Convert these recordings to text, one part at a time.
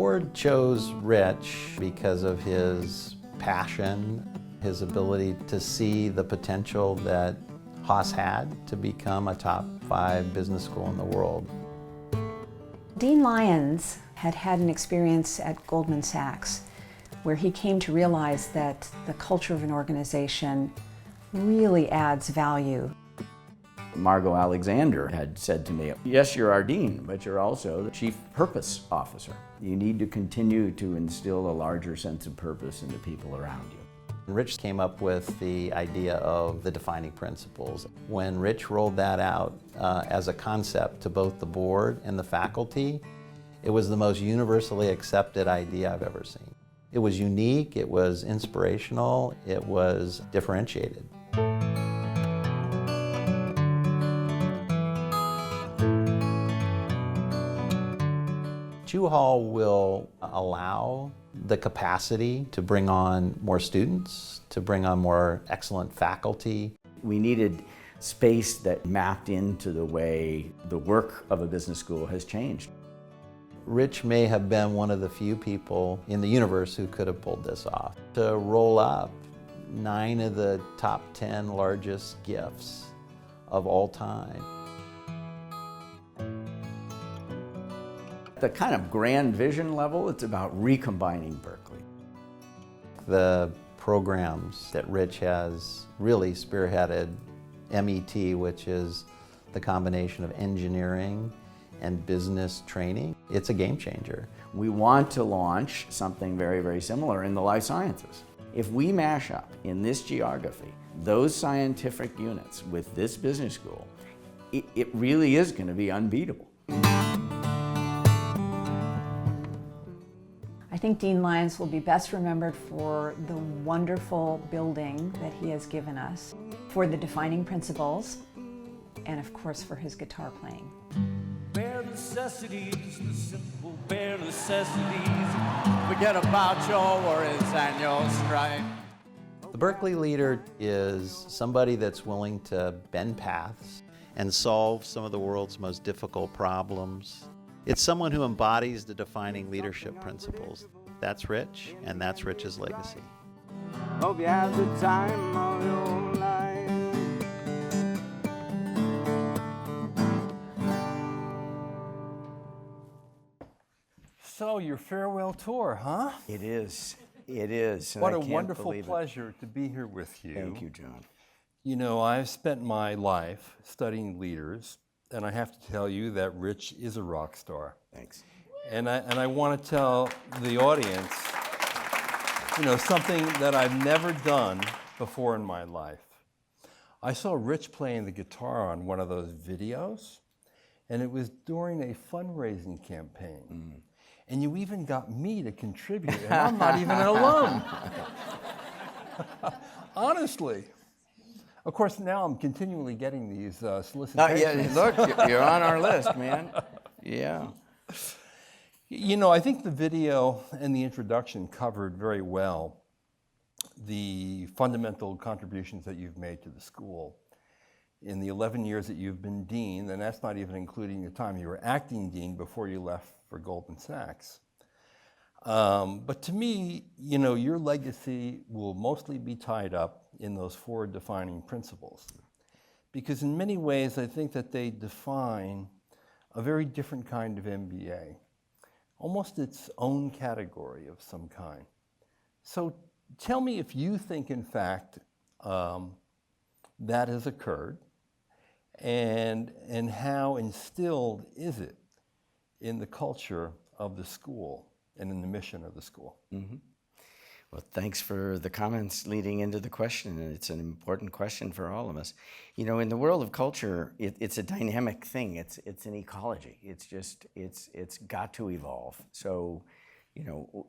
board chose Rich because of his passion, his ability to see the potential that Haas had to become a top 5 business school in the world. Dean Lyons had had an experience at Goldman Sachs where he came to realize that the culture of an organization really adds value. Margot Alexander had said to me, yes, you're our dean, but you're also the chief purpose officer. You need to continue to instill a larger sense of purpose in the people around you. Rich came up with the idea of the defining principles. When Rich rolled that out as a concept to both the board and the faculty, it was the most universally accepted idea I've ever seen. It was unique, it was inspirational, it was differentiated. Hall will allow the capacity to bring on more students, to bring on more excellent faculty. We needed space that mapped into the way the work of a business school has changed. Rich may have been one of the few people in the universe who could have pulled this off. To roll up 9 of the top 10 largest gifts of all time. At the kind of grand vision level, it's about recombining Berkeley. The programs that Rich has really spearheaded, MET, which is the combination of engineering and business training, it's a game changer. We want to launch something very, very similar in the life sciences. If we mash up in this geography those scientific units with this business school, it really is going to be unbeatable. I think Dean Lyons will be best remembered for the wonderful building that he has given us, for the defining principles, and of course for his guitar playing. Bare necessities, the simple bare necessities. Forget about your worries and your strife. The Berkeley leader is somebody that's willing to bend paths and solve some of the world's most difficult problems. It's someone who embodies the defining leadership principles. That's Rich, and that's Rich's legacy. Hope you have the time of your life. So, your farewell tour, huh? It is. It is. What a wonderful pleasure to be here with you. Thank you, John. You know, I've spent my life studying leaders, and I have to tell you that Rich is a rock star. Thanks. And I want to tell the audience, you know, something that I've never done before in my life. I saw Rich playing the guitar on one of those videos, and it was during a fundraising campaign. And you even got me to contribute, and I'm not even an alum. Honestly. Of course, now I'm continually getting these solicitations. Look, you're on our list, man. Yeah. You know, I think the video and the introduction covered very well the fundamental contributions that you've made to the school in the 11 years that you've been dean, and that's not even including the time you were acting dean before you left for Goldman Sachs. But to me, you know, your legacy will mostly be tied up in those 4 defining principles. Because in many ways, I think that they define a very different kind of MBA, almost its own category of some kind. So tell me if you think, in fact, that has occurred, and how instilled is it in the culture of the school and in the mission of the school? Mm-hmm. Well, thanks for the comments leading into the question, and it's an important question for all of us. You know, in the world of culture, it's a dynamic thing. It's an ecology. It's got to evolve. So, you know,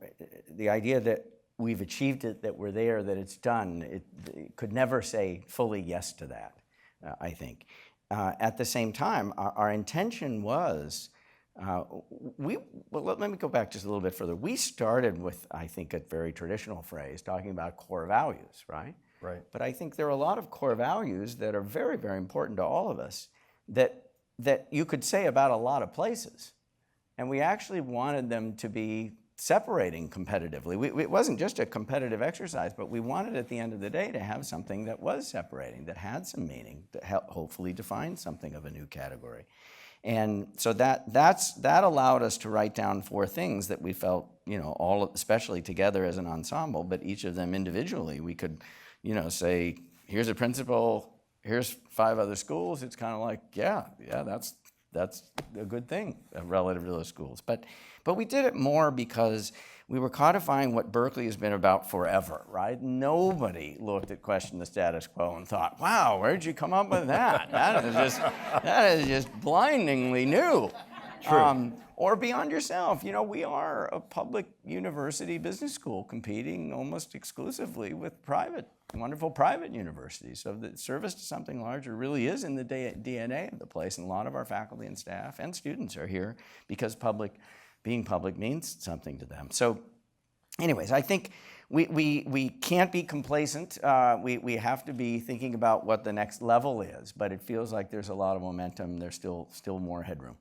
the idea that we've achieved it, that we're there, that it's done, it could never say fully yes to that, I think. At the same time, our intention was, let me go back just a little bit further. We started with, I think, a very traditional phrase, talking about core values, right? Right. But I think there are a lot of core values that are very, very important to all of us that you could say about a lot of places. And we actually wanted them to be separating competitively. It wasn't just a competitive exercise, but we wanted at the end of the day to have something that was separating, that had some meaning, that hopefully defined something of a new category. And so that allowed us to write down 4 things that we felt, all, especially together as an ensemble, but each of them individually, we could, say, here's a principal, here's 5 other schools. It's kind of like, yeah, that's a good thing relative to those schools. But we did it more because we were codifying what Berkeley has been about forever, right? Nobody looked at Question the Status Quo and thought, wow, where'd you come up with that? That is just blindingly new. True. Or beyond yourself. We are a public university business school competing almost exclusively with wonderful private universities. So the service to something larger really is in the DNA of the place, and a lot of our faculty and staff and students are here because being public means something to them. So anyways, I think we can't be complacent. We have to be thinking about what the next level is, but it feels like there's a lot of momentum. There's still more headroom.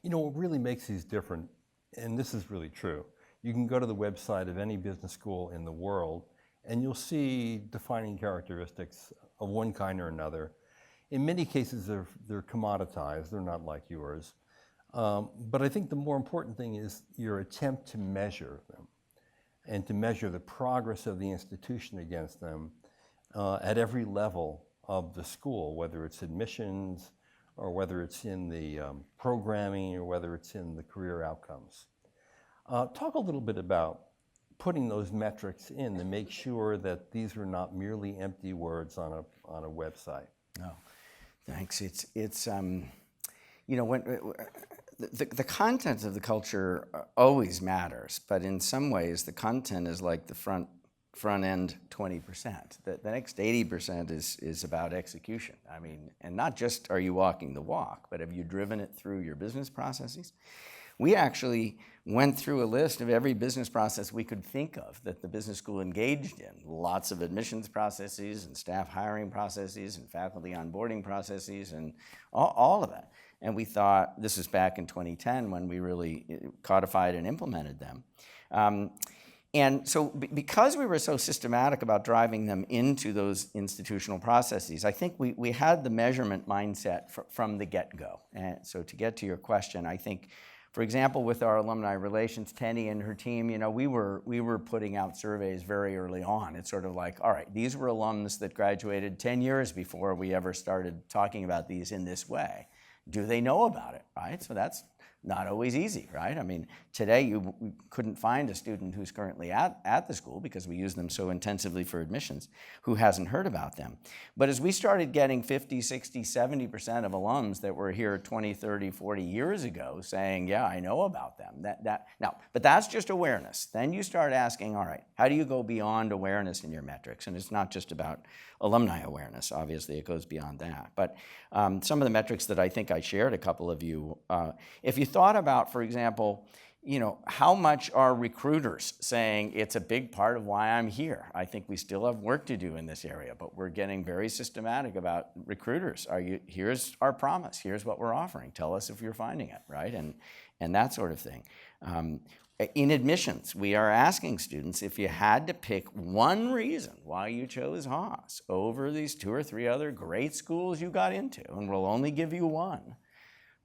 What really makes these different, and this is really true, you can go to the website of any business school in the world and you'll see defining characteristics of one kind or another. In many cases, they're commoditized. They're not like yours. But I think the more important thing is your attempt to measure them and to measure the progress of the institution against them at every level of the school, whether it's admissions, or whether it's in the programming, or whether it's in the career outcomes. Talk a little bit about putting those metrics in to make sure that these are not merely empty words on a website. Oh, thanks. It's when the content of the culture always matters, but in some ways the content is like the front end 20%. The next 80% is about execution. I mean, and not just are you walking the walk, but have you driven it through your business processes? We actually went through a list of every business process we could think of that the business school engaged in. Lots of admissions processes and staff hiring processes and faculty onboarding processes and all of that. And we thought, this was back in 2010 when we really codified and implemented them. And so because we were so systematic about driving them into those institutional processes, I think we had the measurement mindset from the get-go. And so to get to your question, I think, for example, with our alumni relations, Tenny and her team, we were putting out surveys very early on. It's sort of like, all right, these were alums that graduated 10 years before we ever started talking about these in this way. Do they know about it, right? So that's not always easy, right? I mean, today you couldn't find a student who's currently at the school, because we use them so intensively for admissions, who hasn't heard about them. But as we started getting 50, 60, 70% of alums that were here 20, 30, 40 years ago saying, yeah, I know about them. But that's just awareness. Then you start asking, all right, how do you go beyond awareness in your metrics? And it's not just about alumni awareness. Obviously, it goes beyond that. But some of the metrics that I think I shared a couple of you, if you thought about, for example, how much are recruiters saying it's a big part of why I'm here? I think we still have work to do in this area, but we're getting very systematic about recruiters. Here's our promise. Here's what we're offering. Tell us if you're finding it, right? And that sort of thing. In admissions, we are asking students, if you had to pick one reason why you chose Haas over these 2 or 3 other great schools you got into, and we'll only give you one.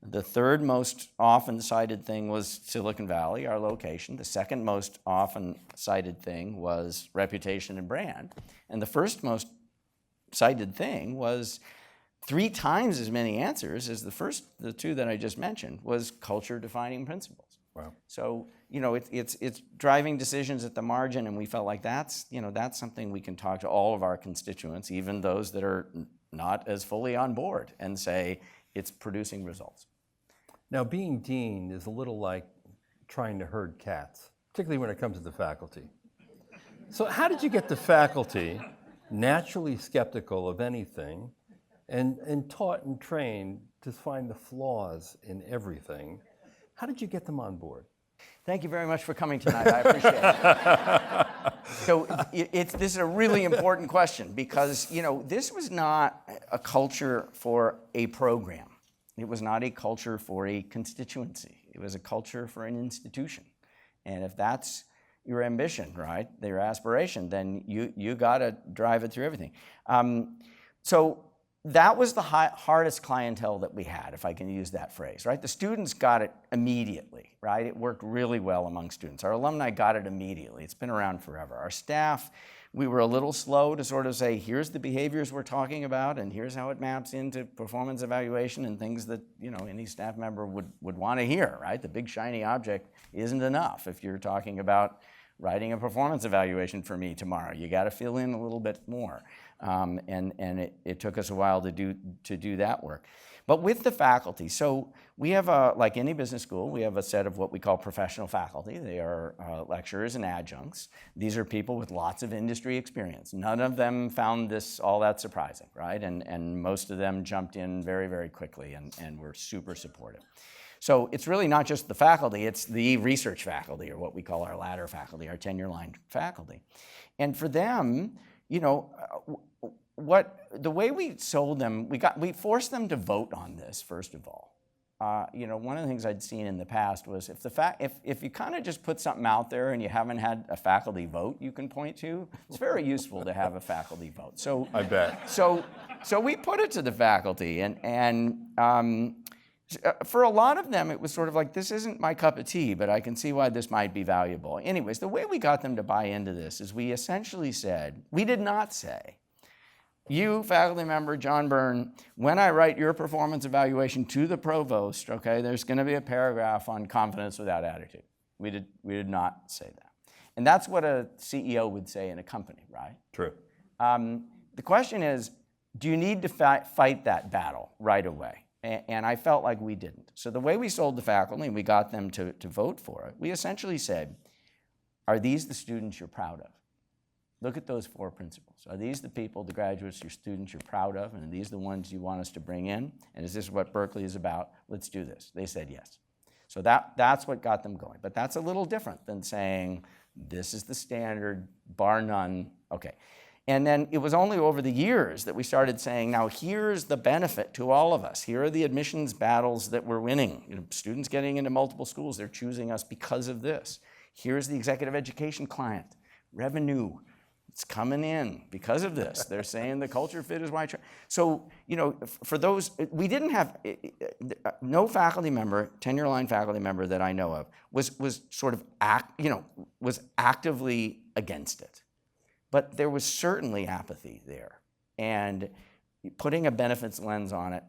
The third most often cited thing was Silicon Valley, our location. The second most often cited thing was reputation and brand. And the first most cited thing was 3 times as many answers as the 2 that I just mentioned, was culture defining principles. Wow. So, it's driving decisions at the margin, and we felt like that's something we can talk to all of our constituents, even those that are not as fully on board, and say it's producing results. Now, being dean is a little like trying to herd cats, particularly when it comes to the faculty. So how did you get the faculty naturally skeptical of anything and taught and trained to find the flaws in everything? How did you get them on board? Thank you very much for coming tonight. I appreciate it. So this is a really important question, because this was not a culture for a program. It was not a culture for a constituency. It was a culture for an institution. And if that's your ambition, right, your aspiration, then you got to drive it through everything. So that was the hardest clientele that we had, if I can use that phrase, right? The students got it immediately, right? It worked really well among students. Our alumni got it immediately. It's been around forever. Our staff, we were a little slow to sort of say, here's the behaviors we're talking about, and here's how it maps into performance evaluation and things that, you know, any staff member would want to hear, right? The big shiny object isn't enough if you're talking about writing a performance evaluation for me tomorrow. You got to fill in a little bit more. And it took us a while to do that work. But with the faculty, so we have, like any business school, we have a set of what we call professional faculty. They are lecturers and adjuncts. These are people with lots of industry experience. None of them found this all that surprising, right? And most of them jumped in very, very quickly and were super supportive. So it's really not just the faculty, it's the research faculty, or what we call our ladder faculty, our tenure line faculty. And for them, you know, the way we sold them, we forced them to vote on this, first of all. You know, one of the things I'd seen in the past was if you kind of just put something out there and you haven't had a faculty vote you can point to, it's very useful to have a faculty vote. So I bet. So we put it to the faculty, and for a lot of them, it was sort of like, this isn't my cup of tea, but I can see why this might be valuable. Anyways, the way we got them to buy into this is we essentially said, we did not say, you, faculty member John Byrne, when I write your performance evaluation to the provost, okay, there's going to be a paragraph on confidence without attitude. We did not say that. And that's what a CEO would say in a company, right? True. The question is, do you need to fight that battle right away? And I felt like we didn't. So the way we sold the faculty, and we got them to vote for it, we essentially said, are these the students you're proud of? Look at those 4 principles. Are these the people, the graduates, your students you're proud of, and are these the ones you want us to bring in? And is this what Berkeley is about? Let's do this. They said yes. So that's what got them going. But that's a little different than saying, this is the standard, bar none, okay. And then it was only over the years that we started saying, now here's the benefit to all of us. Here are the admissions battles that we're winning. You know, students getting into multiple schools, they're choosing us because of this. Here's the executive education client. Revenue, it's coming in because of this. They're saying the culture fit is why. So, you know, for those, we didn't have, no faculty member, tenure line faculty member that I know of was sort of, was actively against it. But there was certainly apathy there. And putting a benefits lens on it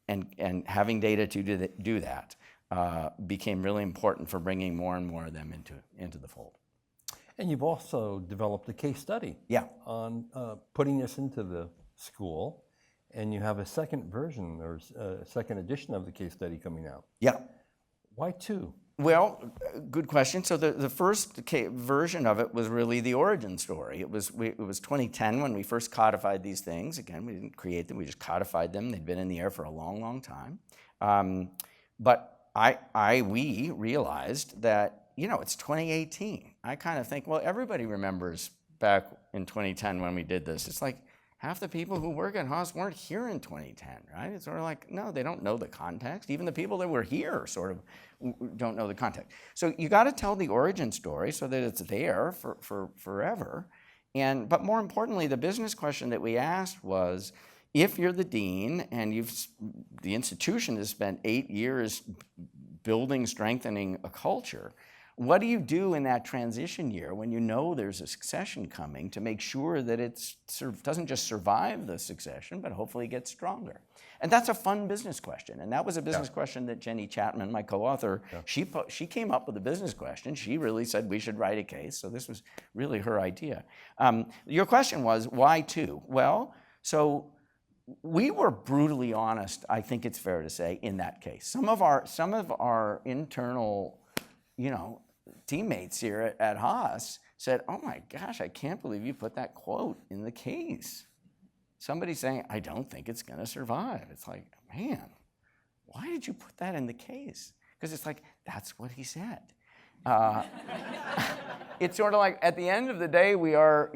and having data to do that became really important for bringing more and more of them into the fold. And you've also developed a case study on putting this into the school, and you have a second version or a second edition of the case study coming out. Yeah. Why 2? Well, good question. So the first version of it was really the origin story. It was 2010 when we first codified these things. Again, we didn't create them, we just codified them. They'd been in the air for a long, long time. But we realized that, you know, it's 2018. I kind of think, well, everybody remembers back in 2010 when we did this. It's like half the people who work at Haas weren't here in 2010, right? It's sort of like, no, they don't know the context. Even the people that were here sort of don't know the context. So you got to tell the origin story so that it's there for forever. But more importantly, the business question that we asked was, if you're the dean and the institution has spent 8 years building, strengthening a culture, what do you do in that transition year when you know there's a succession coming to make sure that it doesn't just survive the succession, but hopefully gets stronger? And that's a fun business question. And that was a business question that Jenny Chapman, my co-author, she came up with a business question. She really said we should write a case. So this was really her idea. Your question was, why 2? Well, so we were brutally honest, I think it's fair to say, in that case. Some of our internal, teammates here at Haas said, oh my gosh, I can't believe you put that quote in the case. Somebody's saying, I don't think it's going to survive. It's like, man, why did you put that in the case? Because it's like, that's what he said. It's sort of like, at the end of the day, we are,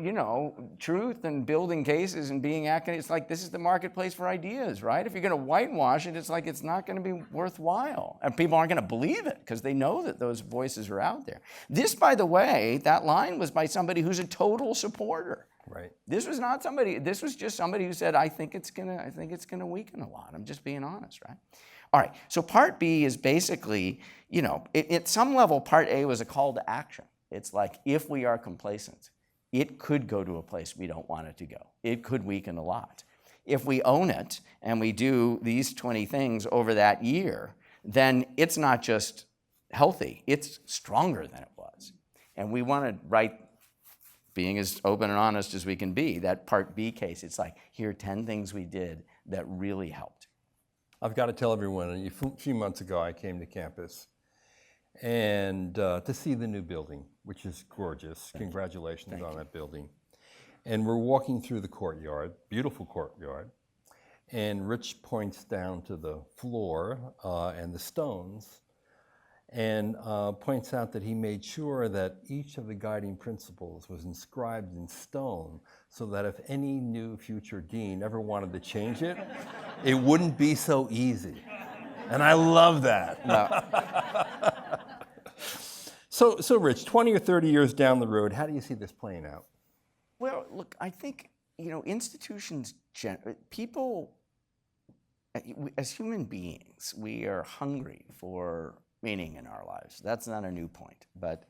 truth and building cases and being academic. It's like, this is the marketplace for ideas, right? If you're going to whitewash it, it's like it's not going to be worthwhile. And people aren't going to believe it because they know that those voices are out there. This, by the way, that line was by somebody who's a total supporter. Right. This was not somebody, this was just somebody who said, I think it's gonna weaken a lot. I'm just being honest, right? All right, so part B is basically, at some level, part A was a call to action. It's like, if we are complacent, it could go to a place we don't want it to go. It could weaken a lot. If we own it and we do these 20 things over that year, then it's not just healthy, it's stronger than it was. And we want to write, being as open and honest as we can be, that part B case. It's like, here are 10 things we did that really helped. I've got to tell everyone, a few months ago I came to campus and to see the new building, which is gorgeous. Congratulations on that building. And we're walking through the courtyard, beautiful courtyard, and Rich points down to the floor and the stones and points out that he made sure that each of the guiding principles was inscribed in stone so that if any new future dean ever wanted to change it, it wouldn't be so easy. And I love that. No. So Rich, 20 or 30 years down the road, how do you see this playing out? Well, look, I think, institutions, people, as human beings, we are hungry for meaning in our lives. That's not a new point, but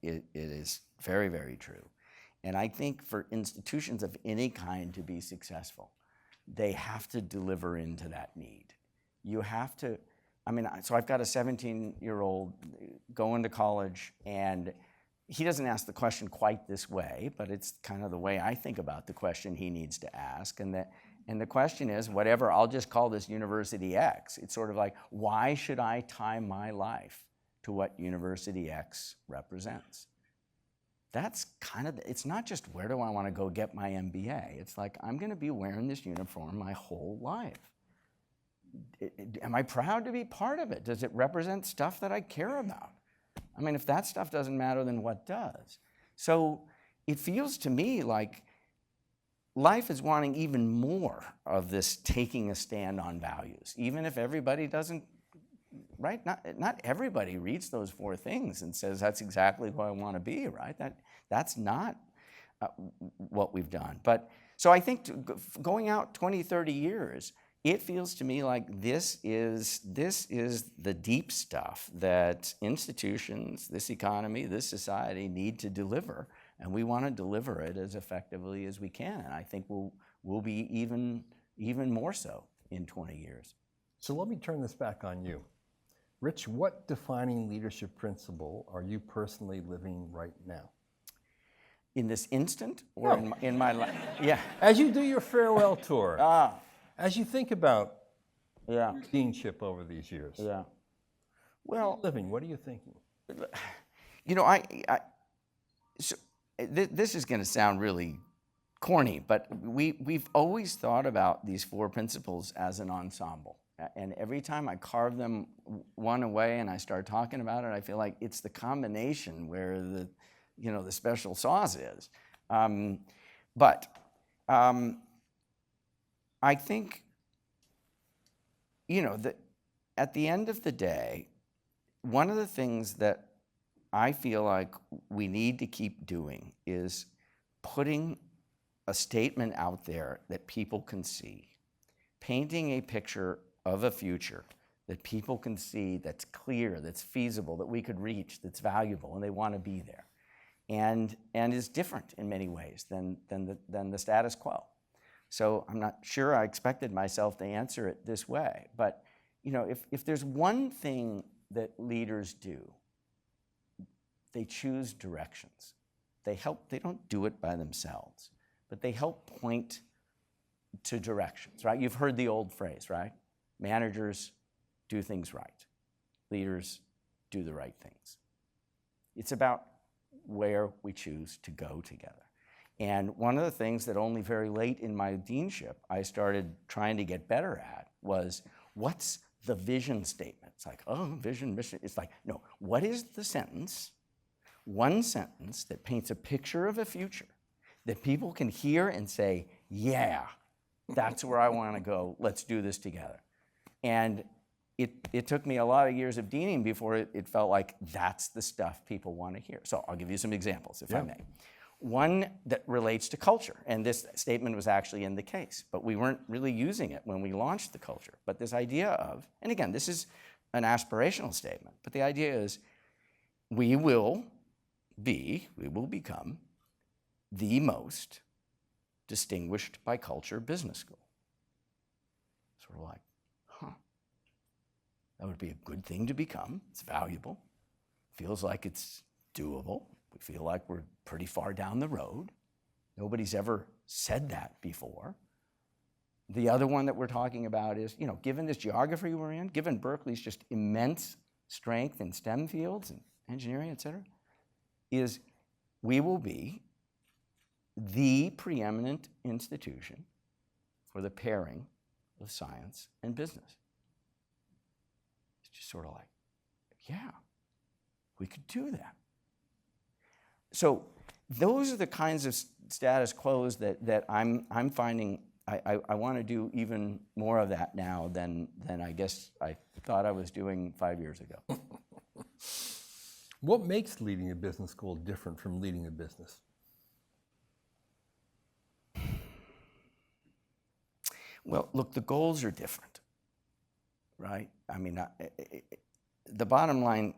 it is very, very true. And I think for institutions of any kind to be successful, they have to deliver into that need. You have to, so I've got a 17-year-old going to college, and he doesn't ask the question quite this way, but it's kind of the way I think about the question he needs to ask. And the question is, whatever, I'll just call this University X. It's sort of like, why should I tie my life to what University X represents? That's kind of, it's not just where do I want to go get my MBA. It's like, I'm going to be wearing this uniform my whole life. Am I proud to be part of it? Does it represent stuff that I care about? If that stuff doesn't matter, then what does? So it feels to me like life is wanting even more of this taking a stand on values, even if everybody doesn't, right? Not everybody reads those 4 things and says, that's exactly who I want to be, right? That's not what we've done. But so I think going out 20, 30 years, it feels to me like this is the deep stuff that institutions, this economy, this society need to deliver, and we want to deliver it as effectively as we can. And I think we'll be even more so in 20 years. So let me turn this back on you. Rich, what defining leadership principle are you personally living right now? In this instant, or in my life? Yeah. As you do your farewell tour. As you think about deanship over these years, well, what are you thinking? This is going to sound really corny, but we've always thought about these 4 principles as an ensemble. And every time I carve them one away and I start talking about it, I feel like it's the combination where the special sauce is. I think, that at the end of the day, one of the things that I feel like we need to keep doing is putting a statement out there that people can see, painting a picture of a future that people can see, that's clear, that's feasible, that we could reach, that's valuable, and they want to be there, and is different in many ways than the status quo. So I'm not sure I expected myself to answer it this way, but if there's one thing that leaders do, they choose directions. They don't do it by themselves, but they help point to directions, right? You've heard the old phrase, right? Managers do things right. Leaders do the right things. It's about where we choose to go together. And one of the things that only very late in my deanship I started trying to get better at was, what's the vision statement? It's like, vision, mission. It's like, no, what is the sentence one sentence that paints a picture of a future that people can hear and say, yeah, that's where I want to go. Let's do this together. And it took me a lot of years of deaning before it felt like that's the stuff people want to hear. So I'll give you some examples, if I may. One that relates to culture, and this statement was actually in the case, but we weren't really using it when we launched the culture. But this idea of, and again, this is an aspirational statement, but the idea is we will become the most distinguished by culture business school. Sort of like, that would be a good thing to become. It's valuable. Feels like it's doable. We feel like we're pretty far down the road. Nobody's ever said that before. The other one that we're talking about is, given this geography we're in, given Berkeley's just immense strength in STEM fields and engineering, et cetera, is we will be the preeminent institution for the pairing of science and business. It's just sort of like, yeah, we could do that. So those are the kinds of status quos that I'm finding I want to do even more of that now than I guess I thought I was doing 5 years ago. What makes leading a business school different from leading a business? Well, look, the goals are different, right? I mean, the bottom line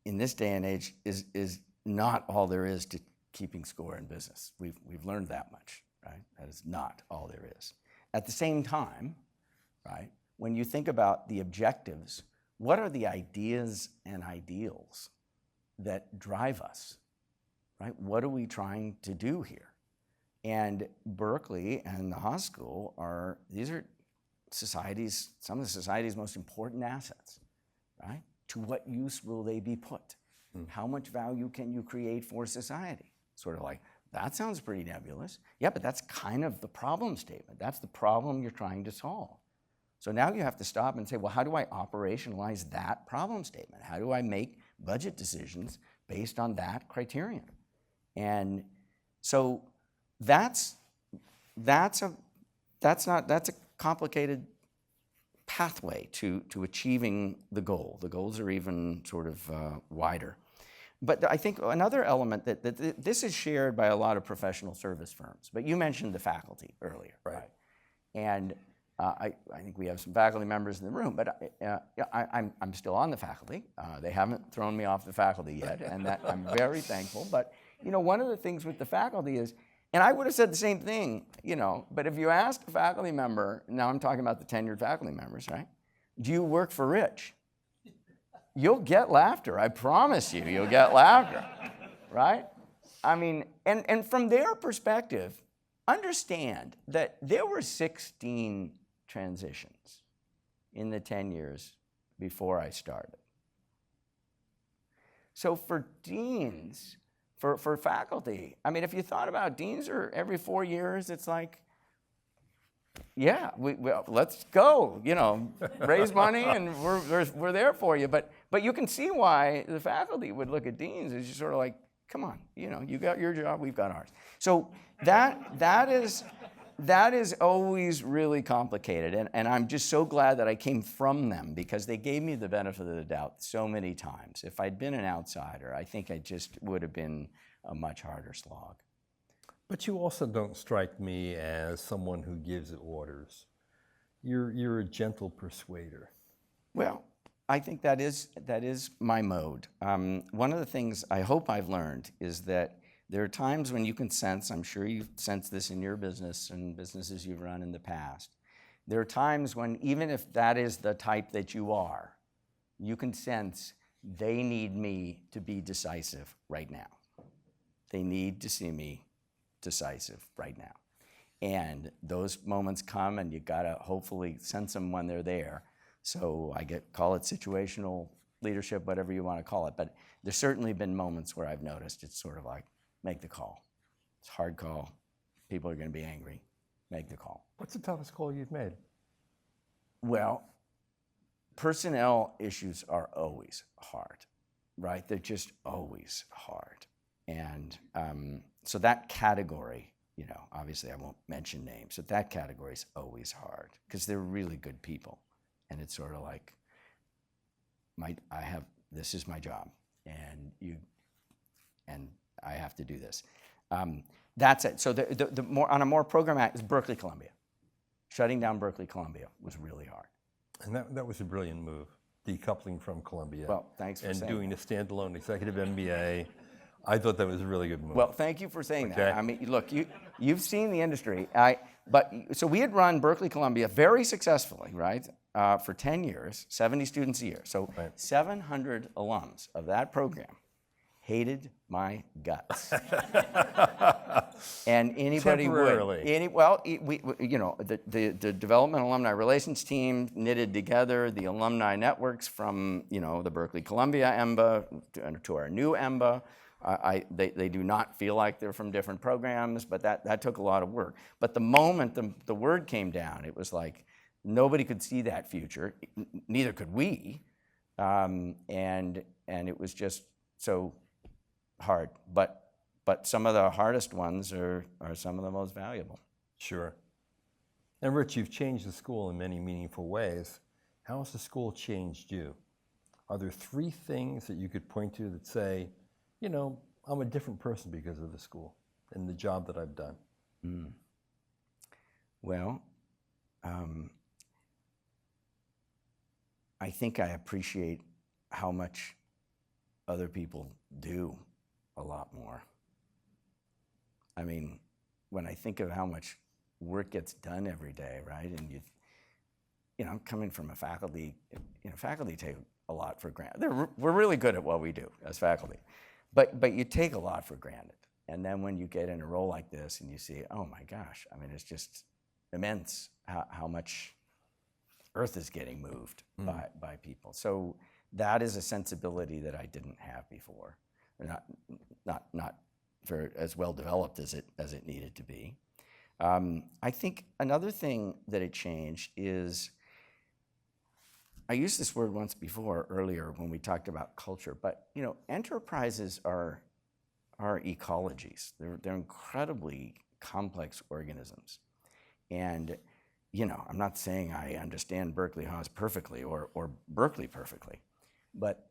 in this day and age is not all there is to keeping score in business. We've learned that much, right? That is not all there is. At the same time, right, when you think about the objectives, what are the ideas and ideals that drive us, right? What are we trying to do here? And Berkeley and the Haas School these are society's, some of the society's most important assets, right? To what use will they be put? How much value can you create for society? Sort of like, that sounds pretty nebulous. Yeah, but that's kind of the problem statement. That's the problem you're trying to solve. So now you have to stop and say, well, how do I operationalize that problem statement? How do I make budget decisions based on that criterion? And so that's a complicated pathway to achieving the goal. The goals are even sort of wider. But I think another element that this is shared by a lot of professional service firms. But you mentioned the faculty earlier, right? And I think we have some faculty members in the room, but I'm still on the faculty. They haven't thrown me off the faculty yet, and that I'm very thankful. But one of the things with the faculty is, and I would have said the same thing, but if you ask a faculty member, now I'm talking about the tenured faculty members, right? Do you work for Rich? You'll get laughter, I promise you, you'll get laughter, right? I mean, and from their perspective, understand that there were 16 transitions in the 10 years before I started. So for deans, for faculty, I mean, if you thought about deans are every 4 years, it's like, yeah, let's go, raise money and we're there for you. But you can see why the faculty would look at deans as just sort of like, come on, you got your job, we've got ours. So that is always really complicated. And I'm just so glad that I came from them because they gave me the benefit of the doubt so many times. If I'd been an outsider, I think I just would have been a much harder slog. But you also don't strike me as someone who gives orders. You're a gentle persuader. Well, I think that is my mode. One of the things I hope I've learned is that there are times when you can sense, I'm sure you've sensed this in your business and businesses you've run in the past, there are times when even if that is the type that you are, you can sense they need me to be decisive right now. They need to see me decisive right now. And those moments come and you gotta hopefully sense them when they're there. So call it situational leadership, whatever you wanna call it. But there's certainly been moments where I've noticed it's sort of like, make the call. It's a hard call. People are gonna be angry. Make the call. What's the toughest call you've made? Well, personnel issues are always hard. right? They're just always hard. And so that category, you know, obviously I won't mention names, but that category is always hard because they're really good people. And it's sort of like, this is my job, and I have to do this. That's it. So the more, on a more programmatic, is Berkeley Columbia. Shutting down Berkeley Columbia was really hard. And that was a brilliant move, decoupling from Columbia. Well, thanks for and saying doing that. a standalone executive MBA. I thought that was a really good move. Well, thank you for saying Okay. that. I mean, look, you've seen the industry. So we had run Berkeley Columbia very successfully, right, for 10 years, 70 students a year. So Right. 700 alums of that program hated my guts. And anybody Temporarily. the development alumni relations team knitted together the alumni networks from, you know, the Berkeley Columbia EMBA to our new EMBA. They do not feel like they're from different programs, but that took a lot of work. But the moment the word came down, it was like nobody could see that future, neither could we, and it was just so hard. But some of the hardest ones are some of the most valuable. Sure. And Rich, you've changed the school in many meaningful ways. How has the school changed you? Are there 3 things that you could point to that say, you know, I'm a different person because of the school and the job that I've done? Well, I think I appreciate how much other people do a lot more. I mean, when I think of how much work gets done every day, right? And you know, I'm coming from a faculty, you know, faculty take a lot for granted. We're really good at what we do as faculty, but you take a lot for granted. And then when you get in a role like this and you see, oh my gosh, I mean, it's just immense how much earth is getting moved by people. So that is a sensibility that I didn't have before. Not very as well developed as it needed to be. I think another thing that it changed is, I used this word once before earlier when we talked about culture, but you know, enterprises are ecologies. They're incredibly complex organisms. And you know, I'm not saying I understand Berkeley Haas perfectly or Berkeley perfectly, but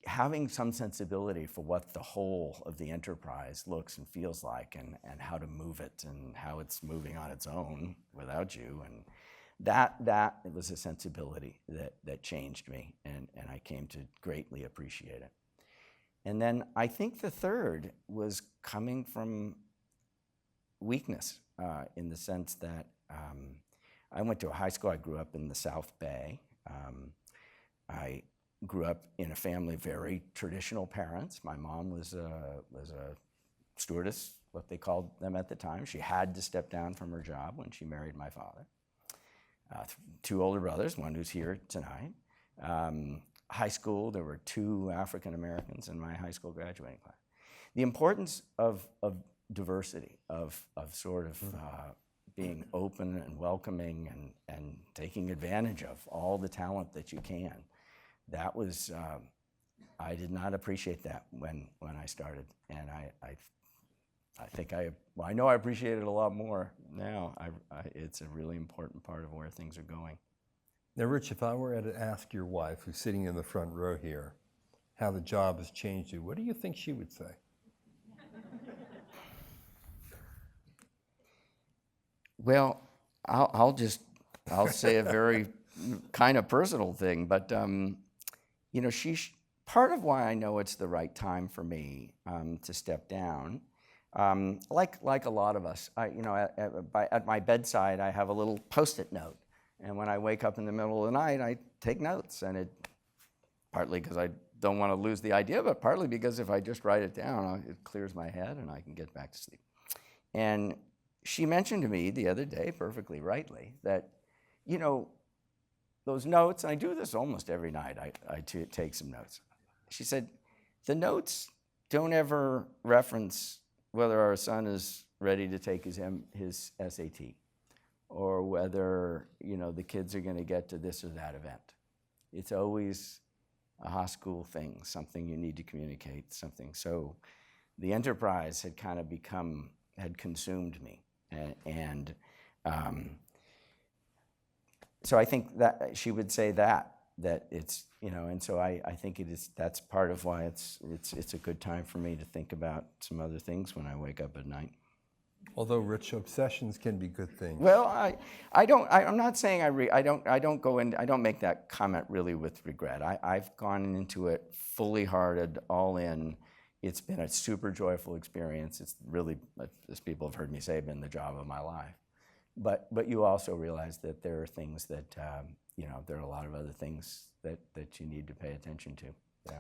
having some sensibility for what the whole of the enterprise looks and feels like, and how to move it and how it's moving on its own without you, and that was a sensibility that changed me, and I came to greatly appreciate it. And then I think the third was coming from weakness, in the sense that I went to a high school. I grew up in the South Bay. I grew up in a family of very traditional parents. My mom was a stewardess, what they called them at the time. She had to step down from her job when she married my father. 2 older brothers, one who's here tonight. High school, there were 2 African Americans in my high school graduating class. The importance of diversity, of sort of being open and welcoming and taking advantage of all the talent that you can. That was, I did not appreciate that when I started, and I think I know I appreciate it a lot more now. It's a really important part of where things are going. Now, Rich, if I were to ask your wife, who's sitting in the front row here, how the job has changed you, what do you think she would say? Well, I'll say a very kind of personal thing, but you know, part of why I know it's the right time for me to step down. Like a lot of us, you know, at my bedside, I have a little Post-it note, and when I wake up in the middle of the night, I take notes, and it partly because I don't want to lose the idea, but partly because if I just write it down, it clears my head and I can get back to sleep. And she mentioned to me the other day, perfectly rightly, that, you know, those notes, and I do this almost every night, I take some notes. She said, the notes don't ever reference whether our son is ready to take his SAT, or whether, you know, the kids are going to get to this or that event. It's always, a Haas School thing, something you need to communicate, something. So the enterprise had kind of had consumed me. And so I think that she would say that it's, and so I think that's part of why it's a good time for me to think about some other things when I wake up at night. Although, Rich, obsessions can be good things. Well, I'm not saying I don't make that comment really with regret. I've gone into it fully hearted, all in. It's been a super joyful experience. It's really, as people have heard me say, been the job of my life. But you also realize that there are things that, there are a lot of other things that you need to pay attention to. Yeah.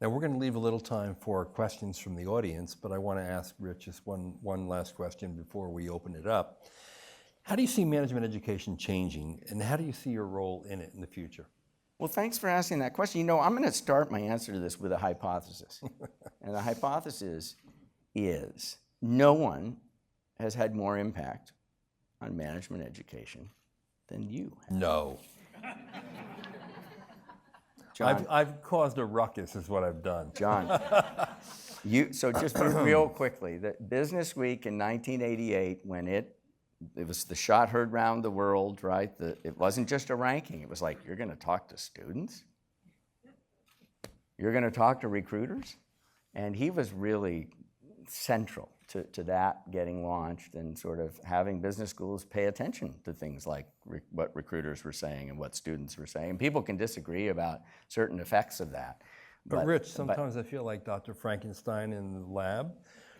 Now, we're going to leave a little time for questions from the audience, but I want to ask Rich just one last question before we open it up. How do you see management education changing, and how do you see your role in it in the future? Well, thanks for asking that question. I'm going to start my answer to this with a hypothesis. And the hypothesis is no one has had more impact on management education than you have. No. John, I've caused a ruckus is what I've done. John, so just real quickly, the Business Week in 1988, when it was the shot heard round the world, right? It wasn't just a ranking. It was like, you're going to talk to students? You're going to talk to recruiters? And he was really central to that getting launched and sort of having business schools pay attention to things like what recruiters were saying and what students were saying. And people can disagree about certain effects of that. But Rich, sometimes I feel like Dr. Frankenstein in the lab.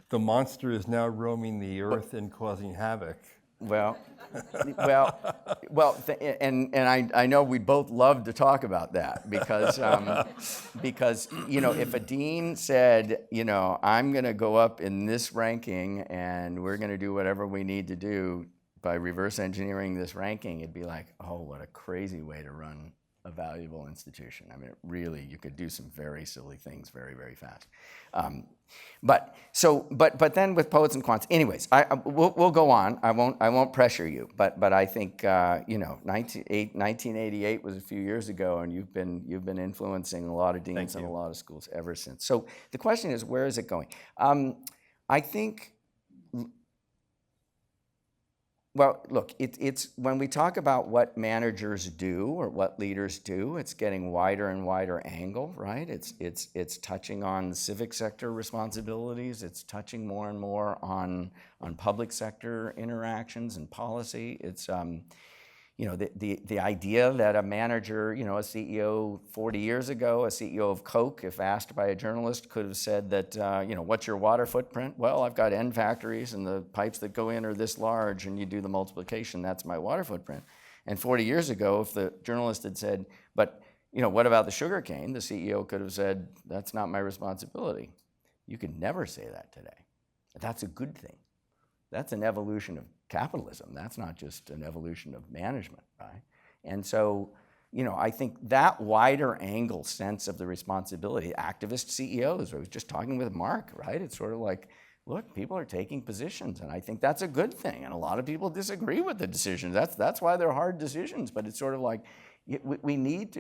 The monster is now roaming the earth and causing havoc. Well, and I know we'd both love to talk about that because if a dean said, I'm going to go up in this ranking and we're going to do whatever we need to do by reverse engineering this ranking, it'd be like, oh, what a crazy way to run a valuable institution. I mean, you could do some very silly things very, very fast. But then with poets and quants, anyways, we'll go on. I won't pressure you. But I think 1988 was a few years ago, and you've been influencing a lot of deans and a lot of schools ever since. So the question is, where is it going? I think. Well, look, it's when we talk about what managers do or what leaders do, it's getting wider and wider angle, right? It's touching on civic sector responsibilities. It's touching more and more on public sector interactions and policy. It's the idea that a manager, a CEO 40 years ago, a CEO of Coke, if asked by a journalist, could have said that, what's your water footprint? Well, I've got N factories and the pipes that go in are this large and you do the multiplication, that's my water footprint. And 40 years ago, if the journalist had said, but, what about the sugar cane? The CEO could have said, that's not my responsibility. You could never say that today. But that's a good thing. That's an evolution of capitalism. That's not just an evolution of management, right? And so, I think that wider angle sense of the responsibility, activist CEOs, I was just talking with Mark, right? It's sort of like, look, people are taking positions, and I think that's a good thing. And a lot of people disagree with the decisions. That's why they're hard decisions, but it's sort of like, we need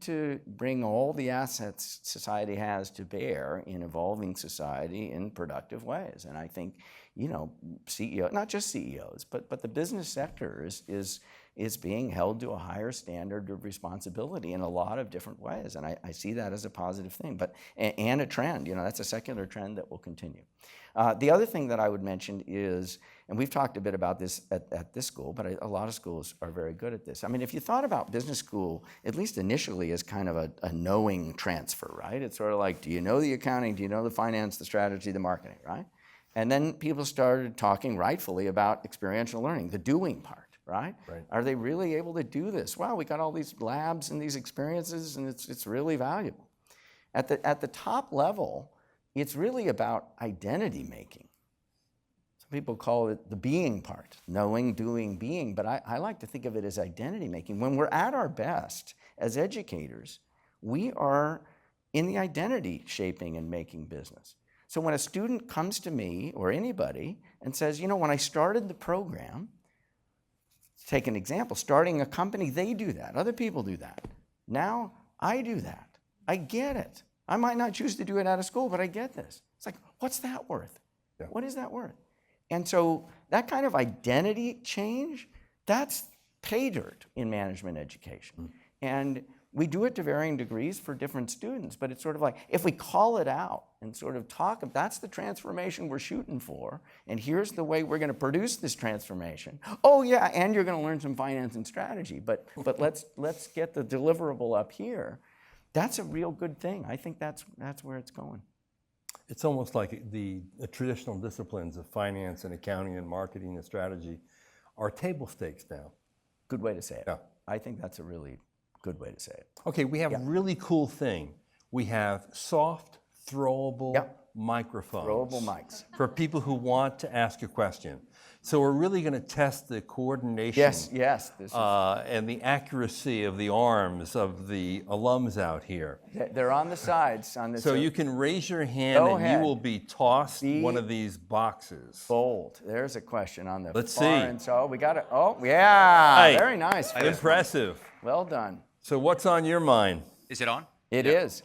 to bring all the assets society has to bear in evolving society in productive ways. And I think, CEO, not just CEOs, but the business sector is being held to a higher standard of responsibility in a lot of different ways. And I see that as a positive thing, and a trend. That's a secular trend that will continue. The other thing that I would mention is, and we've talked a bit about this at this school, but a lot of schools are very good at this. I mean, if you thought about business school, at least initially, as kind of a knowing transfer, right? It's sort of like, do you know the accounting? Do you know the finance, the strategy, the marketing, right? And then people started talking rightfully about experiential learning, the doing part, right? Are they really able to do this? Wow, we got all these labs and these experiences, and it's really valuable. At the top level, it's really about identity making. Some people call it the being part, knowing, doing, being, but I like to think of it as identity making. When we're at our best as educators, we are in the identity shaping and making business. So when a student comes to me or anybody and says, when I started the program, take an example, starting a company, they do that. Other people do that. Now I do that. I get it. I might not choose to do it out of school, but I get this. It's like, what's that worth? Yeah. What is that worth? And so that kind of identity change, that's pay dirt in management education. And we do it to varying degrees for different students, but it's sort of like, if we call it out and sort of talk, that's the transformation we're shooting for, and here's the way we're gonna produce this transformation. Oh yeah, and you're gonna learn some finance and strategy, but let's get the deliverable up here. That's a real good thing. I think that's where it's going. It's almost like the traditional disciplines of finance and accounting and marketing and strategy are table stakes now. Good way to say it. Yeah. I think that's a really good way to say it. Okay, we have a really cool thing. We have soft, throwable microphones. Throwable mics. For people who want to ask a question. So we're really going to test the coordination Yes. This is, and the accuracy of the arms of the alums out here. they're on the sides. On this. So you can raise your hand Go and ahead. you will be tossed Be one of these boxes. bold. There's a question on the Let's far see. end. So we got it. Oh, yeah. Hey. Very nice. Impressive. Well done. So what's on your mind? Is it on? It is.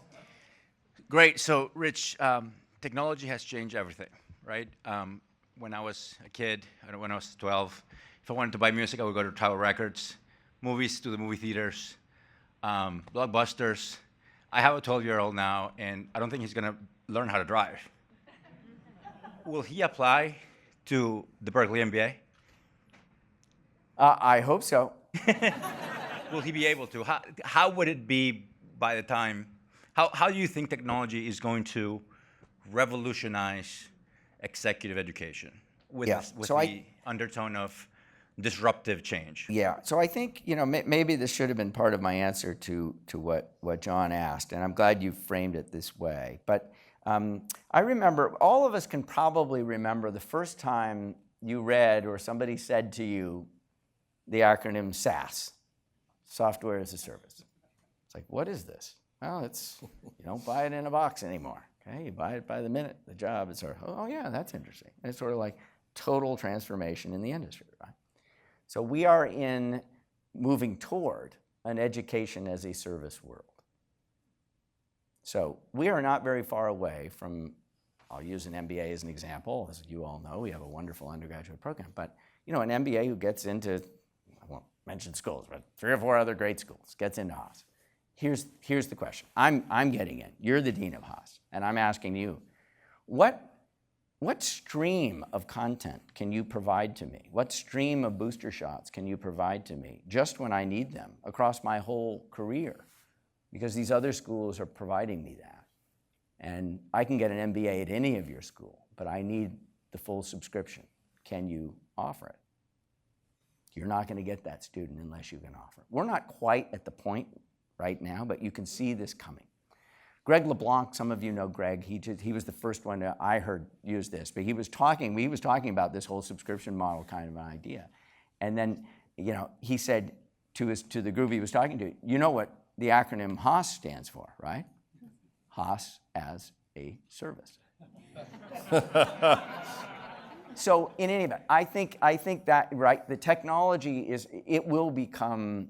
Great. So, Rich, technology has changed everything, right? When I was a kid, when I was 12, if I wanted to buy music, I would go to Tower Records, movies to the movie theaters, blockbusters. I have a 12-year-old now, and I don't think he's going to learn how to drive. Will he apply to the Berkeley MBA? I hope so. Will he be able to? How would it be by the time? How do you think technology is going to revolutionize executive education with, Yeah. with So the undertone of disruptive change? Yeah. So I think, maybe this should have been part of my answer to what John asked, and I'm glad you framed it this way. But I remember, all of us can probably remember the first time you read or somebody said to you the acronym SaaS, Software as a Service. It's like, what is this? Well, you don't buy it in a box anymore. Okay, you buy it by the minute. The job is sort of, oh yeah, that's interesting. And it's sort of like total transformation in the industry, right? So we are moving toward an education as a service world. So we are not very far away from, I'll use an MBA as an example. As you all know, we have a wonderful undergraduate program. But an MBA who gets into, I won't mention schools, but 3 or 4 other great schools, gets into Haas. Here's the question. I'm getting in. You're the dean of Haas, and I'm asking you, what stream of content can you provide to me? What stream of booster shots can you provide to me just when I need them across my whole career? Because these other schools are providing me that. And I can get an MBA at any of your school, but I need the full subscription. Can you offer it? You're not going to get that student unless you can offer it. We're not quite at the point right now, but you can see this coming. Greg LeBlanc, some of you know Greg, he was the first one I heard use this, but he was talking about this whole subscription model kind of an idea. And then, he said to the group he was talking to, you know what the acronym Haas stands for, right? Haas as a service. So in any event, I think that, right, the technology it will become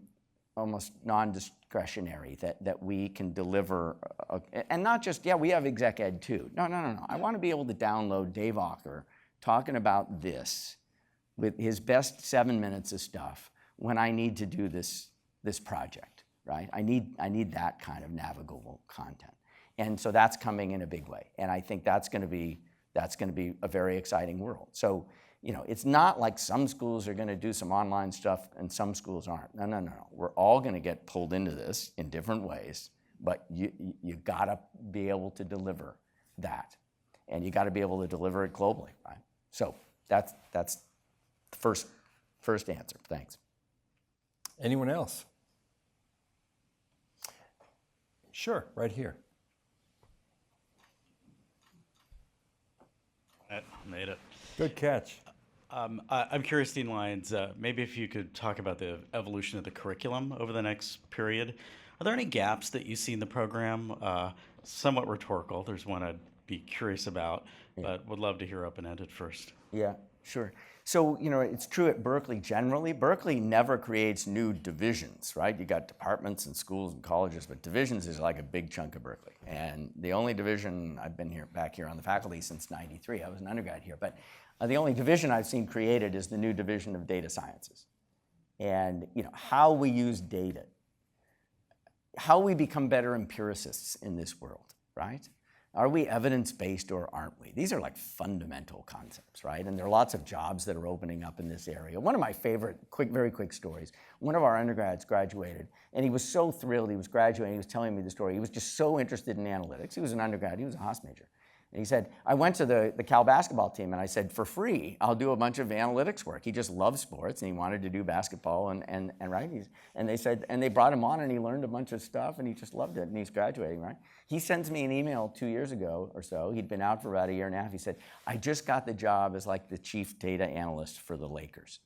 almost non-discretionary, that we can deliver, and not just, we have exec ed too. No. I want to be able to download Dave Ocker talking about this with his best 7 minutes of stuff when I need to do this project, right? I need that kind of navigable content. And so that's coming in a big way. And I think that's going to be a very exciting world. So, it's not like some schools are going to do some online stuff and some schools aren't. No. We're all going to get pulled into this in different ways, but you got to be able to deliver that, and you got to be able to deliver it globally, right? So that's the first answer. Thanks. Anyone else? Sure, right here. Made it. Good catch. I'm curious, Dean Lyons, maybe if you could talk about the evolution of the curriculum over the next period. Are there any gaps that you see in the program? Somewhat rhetorical. There's one I'd be curious about, but would love to hear open-ended first. Yeah, sure. So, it's true at Berkeley generally. Berkeley never creates new divisions, right? You got departments and schools and colleges, but divisions is like a big chunk of Berkeley. And the only division, I've been back here on the faculty since '93. I was an undergrad here, but the only division I've seen created is the new division of data sciences. And, how we use data, how we become better empiricists in this world, right? Are we evidence-based or aren't we? These are like fundamental concepts, right? And there are lots of jobs that are opening up in this area. One of my favorite, very quick stories, one of our undergrads graduated, and he was so thrilled he was graduating. He was telling me the story. He was just so interested in analytics. He was an undergrad. He was a Haas major. And he said, I went to the Cal basketball team, and I said, for free, I'll do a bunch of analytics work. He just loved sports, and he wanted to do basketball, and right? And they said, and they brought him on, and he learned a bunch of stuff, and he just loved it, and he's graduating, right? He sends me an email 2 years ago or so. He'd been out for about a year and a half. He said, I just got the job as like the chief data analyst for the Lakers.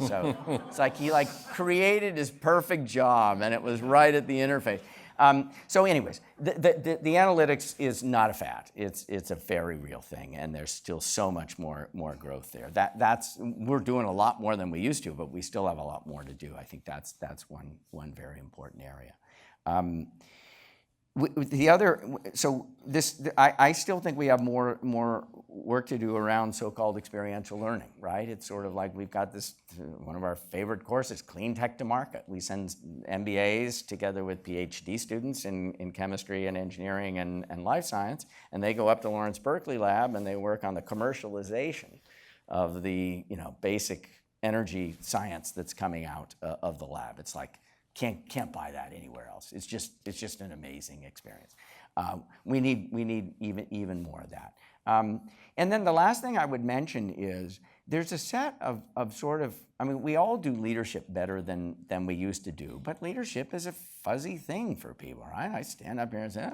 So it's like he created his perfect job, and it was right at the interface. So anyways, the analytics is not a fad. It's a very real thing, and there's still so much more growth there. We're doing a lot more than we used to, but we still have a lot more to do. I think that's one very important area. I still think we have more work to do around so-called experiential learning, right? It's sort of like we've got this, one of our favorite courses, Clean Tech to Market. We send MBAs together with PhD students in chemistry and engineering and life science, and they go up to Lawrence Berkeley Lab and they work on the commercialization of the basic energy science that's coming out of the lab. It's like, can't buy that anywhere else. It's just an amazing experience. We need even more of that. And then the last thing I would mention is there's a set of we all do leadership better than we used to do, but leadership is a fuzzy thing for people, right? I stand up here and say,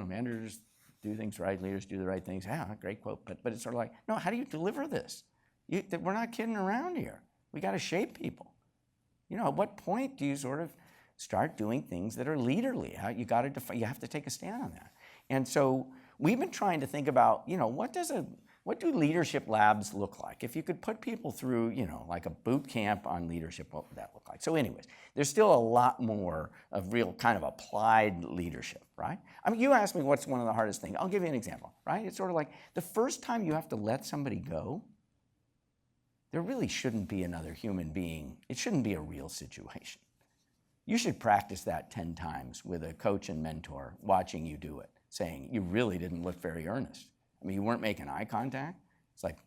managers do things right, leaders do the right things. Yeah, great quote, but it's sort of like, no, how do you deliver this? We're not kidding around here. We got to shape people. At what point do you sort of start doing things that are leaderly? You have to take a stand on that. And so we've been trying to think about, what do leadership labs look like? If you could put people through, like a boot camp on leadership, what would that look like? So anyways, there's still a lot more of real kind of applied leadership, right? You asked me what's one of the hardest things. I'll give you an example, right? It's sort of like the first time you have to let somebody go, there really shouldn't be another human being. It shouldn't be a real situation. You should practice that 10 times with a coach and mentor watching you do it, saying, you really didn't look very earnest. You weren't making eye contact. It's like,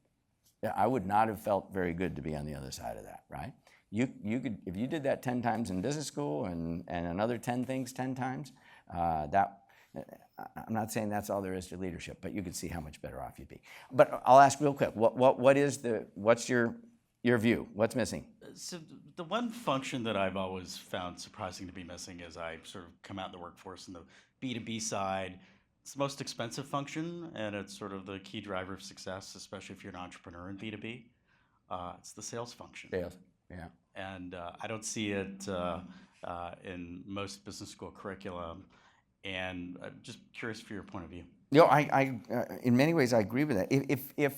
I would not have felt very good to be on the other side of that, right? You could, if you did that 10 times in business school and another 10 things 10 times, I'm not saying that's all there is to leadership, but you could see how much better off you'd be. But I'll ask real quick, what's your view? What's missing? So the one function that I've always found surprising to be missing is I sort of come out in the workforce in the B2B side. It's the most expensive function, and it's sort of the key driver of success, especially if you're an entrepreneur in B2B. It's the sales function. Sales, yeah. And I don't see it in most business school curriculum. And I'm just curious for your point of view. I in many ways, I agree with that. If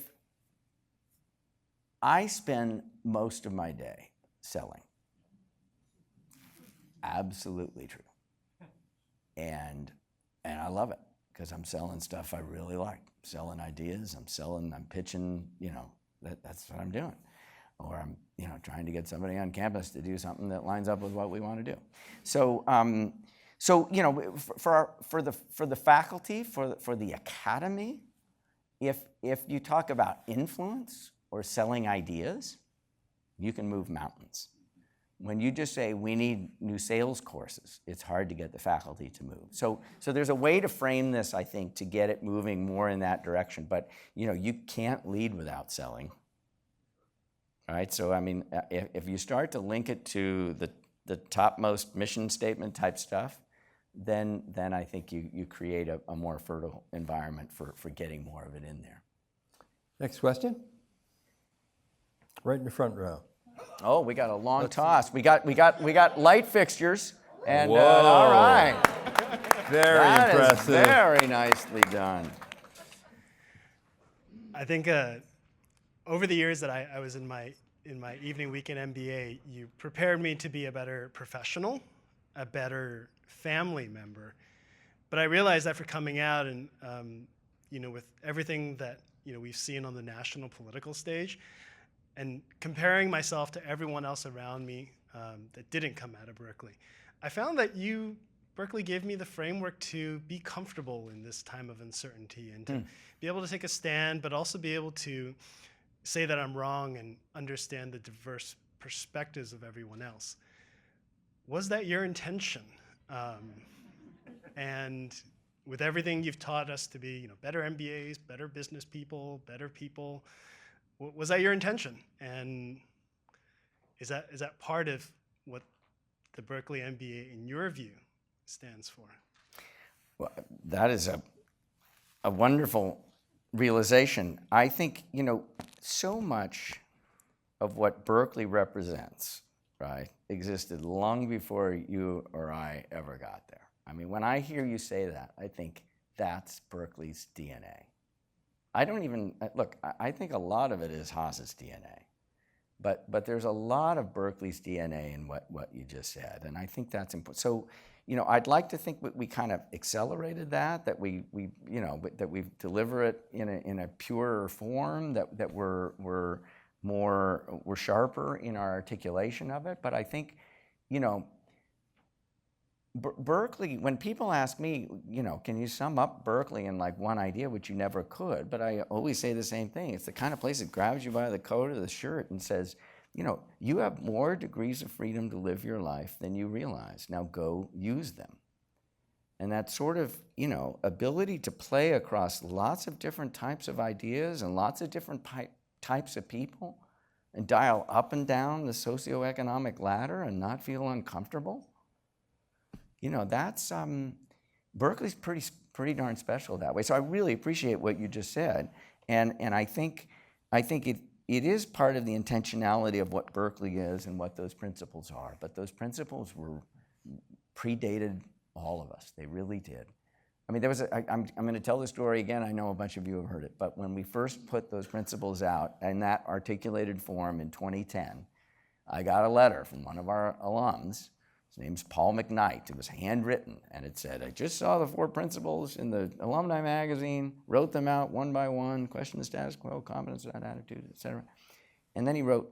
I spend most of my day selling, absolutely true. And I love it because I'm selling stuff I really like. I'm selling ideas, I'm pitching, that's what I'm doing. Or I'm, trying to get somebody on campus to do something that lines up with what we want to do. So, for the faculty, for the academy, if you talk about influence or selling ideas, you can move mountains. When you just say we need new sales courses, it's hard to get the faculty to move. So there's a way to frame this, I think, to get it moving more in that direction. But you can't lead without selling. All right. So if you start to link it to the topmost mission statement type stuff, then I think you create a more fertile environment for getting more of it in there. Next question. Right in the front row. Oh, we got a long toss. We got light fixtures, and Whoa. All right. Very impressive. Is very nicely done. I think over the years that I was in my evening weekend MBA, you prepared me to be a better professional, a better family member. But I realized after coming out and with everything that we've seen on the national political stage, and comparing myself to everyone else around me that didn't come out of Berkeley, I found that Berkeley gave me the framework to be comfortable in this time of uncertainty and to be able to take a stand, but also be able to say that I'm wrong and understand the diverse perspectives of everyone else. Was that your intention? And with everything you've taught us to be, better MBAs, better business people, better people, was that your intention? And is that part of what the Berkeley MBA, in your view, stands for? Well, that is a wonderful realization. I think, so much of what Berkeley represents, right, existed long before you or I ever got there. I mean, when I hear you say that, I think that's Berkeley's DNA. I don't even, look, I think a lot of it is Haas's DNA, but there's a lot of Berkeley's DNA in what you just said, and I think that's important. So, I'd like to think we kind of accelerated that we deliver it in a purer form, that we're sharper in our articulation of it. But I think, Berkeley, when people ask me, can you sum up Berkeley in like one idea, which you never could, but I always say the same thing. It's the kind of place that grabs you by the coat of the shirt and says, you have more degrees of freedom to live your life than you realize. Now go use them. And that sort of, ability to play across lots of different types of ideas and lots of different types of people and dial up and down the socioeconomic ladder and not feel uncomfortable. That's, Berkeley's pretty darn special that way. So I really appreciate what you just said. And I think it is part of the intentionality of what Berkeley is and what those principles are. But those principles predated all of us. They really did. I mean, I'm going to tell the story again. I know a bunch of you have heard it. But when we first put those principles out in that articulated form in 2010, I got a letter from one of our alums. His name's Paul McKnight. It was handwritten, and it said, I just saw the 4 principles in the alumni magazine, wrote them out one by one, question the status quo, confidence, that attitude, etc. And then he wrote,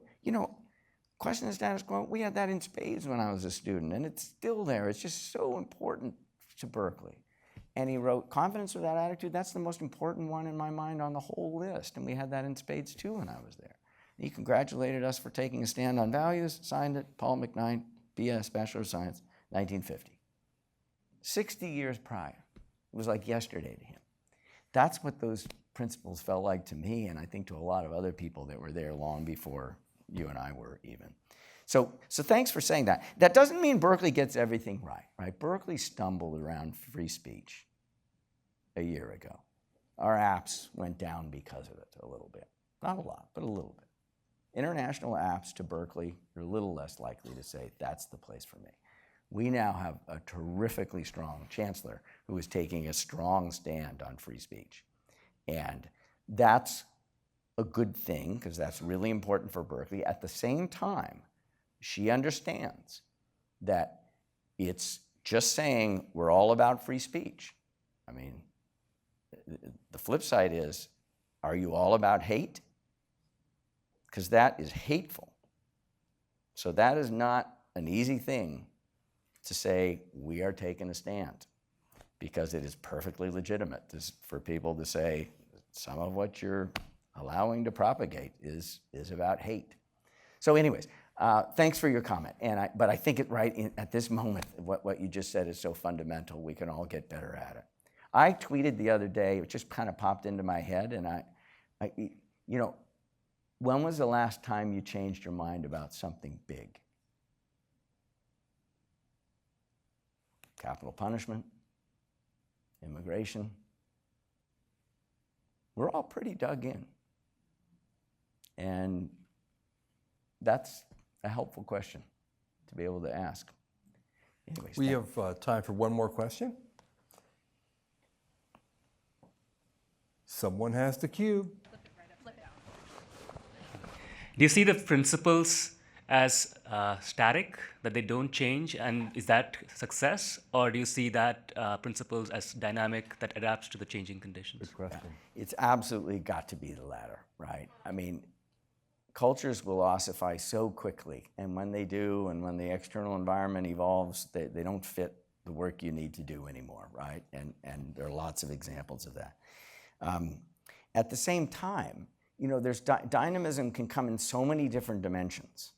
question the status quo, we had that in spades when I was a student, and it's still there. It's just so important to Berkeley. And he wrote, confidence without attitude, that's the most important one in my mind on the whole list, and we had that in spades too when I was there. And he congratulated us for taking a stand on values, signed it, Paul McKnight, BS, Bachelor of Science, 1950. 60 years prior. It was like yesterday to him. That's what those principles felt like to me, and I think to a lot of other people that were there long before you and I were even. So thanks for saying that. That doesn't mean Berkeley gets everything right? Berkeley stumbled around free speech a year ago. Our apps went down because of it a little bit. Not a lot, but a little bit. International apps to Berkeley are a little less likely to say, that's the place for me. We now have a terrifically strong chancellor who is taking a strong stand on free speech. And that's a good thing, because that's really important for Berkeley. At the same time, she understands that it's just saying we're all about free speech. I mean, the flip side is, are you all about hate? Because that is hateful. So that is not an easy thing to say we are taking a stand, because it is perfectly legitimate for people to say some of what you're allowing to propagate is about hate. So anyways, thanks for your comment. But I think at this moment, what you just said is so fundamental, we can all get better at it. I tweeted the other day, it just kind of popped into my head, and when was the last time you changed your mind about something big? Capital punishment, immigration. We're all pretty dug in. And that's a helpful question to be able to ask. Anyways, we have time for one more question. Someone has the cue. Flip it right up, flip it out. Do you see the principles as static, that they don't change, and is that success? Or do you see that principles as dynamic, that adapts to the changing conditions? Good question. It's absolutely got to be the latter, right? I mean, cultures will ossify so quickly, and when they do, and when the external environment evolves, they don't fit the work you need to do anymore, right? And there are lots of examples of that. At the same time, you know, there's dynamism can come in so many different dimensions.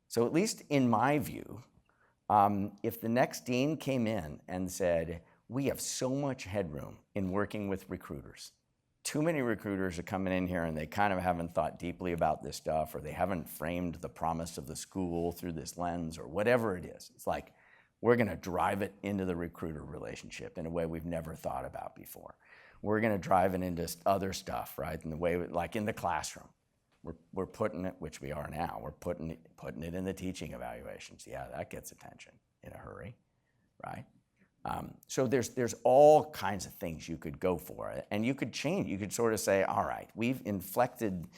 So at least in my view, if the next dean came in and said, we have so much headroom in working with recruiters. Too many recruiters are coming in here and they kind of haven't thought deeply about this stuff, or they haven't framed the promise of the school through this lens, or whatever it is. It's like, we're going to drive it into the recruiter relationship in a way we've never thought about before. We're going to drive it into other stuff, right? In the way, like in the classroom. We're putting it, which we are now, we're putting it in the teaching evaluations. Yeah, that gets attention in a hurry, right? So there's all kinds of things you could go for, and you could change. You could sort of say, all right, we've inflected